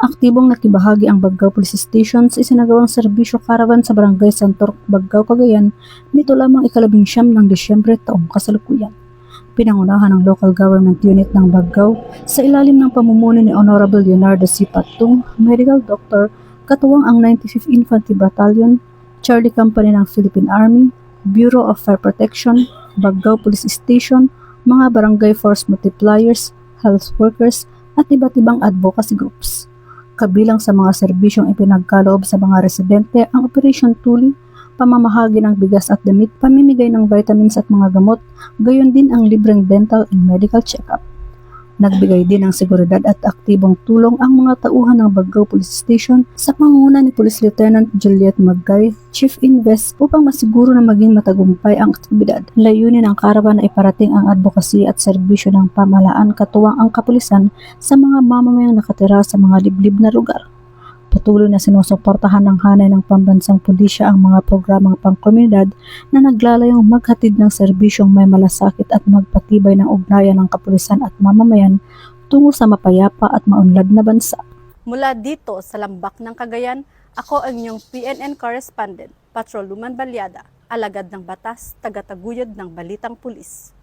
Aktibong nakibahagi ang Baggao Police Station sa isinagawang serbisyo karawan sa Barangay Santor, Baggao, Cagayan nito lamang ika-19 ng Disyembre taong kasalukuyan. Pinangunahan ng local government unit ng Baggao sa ilalim ng pamumuno ni Honorable Leonardo C. Pattung, Medical Doctor, katuwang ang 95th Infantry Battalion, Charlie Company ng Philippine Army, Bureau of Fire Protection, Baggao Police Station, mga barangay force multipliers, health workers, at iba't ibang advocacy groups. Kabilang sa mga serbisyong ipinagkaloob sa mga residente ang Operation Tuli, pamamahagi ng bigas at damit, pamimigay ng vitamins at mga gamot, gayon din ang libreng dental and medical check-up. Nagbigay din ng seguridad at aktibong tulong ang mga tauhan ng Baggao Police Station sa pangunguna ni Police Lieutenant Juliet Magay, Chief Invest, upang masiguro na maging matagumpay ang aktibidad. Layunin ng karawan na iparating ang advocacy at serbisyo ng pamahalaan katuwang ang kapulisan sa mga mamamayang nakatira sa mga liblib na lugar. Patuloy na sinusuportahan ng hanay ng pambansang pulisya ang mga programang pangkomunidad na naglalayong maghatid ng serbisyong may malasakit at magpatibay ng ugnayan ng kapulisan at mamamayan tungo sa mapayapa at maunlad na bansa. Mula dito sa Lambak ng Cagayan, ako ang inyong PNN correspondent, Patrol Luman Balyada, alagad ng batas, tagataguyod ng balitang pulis.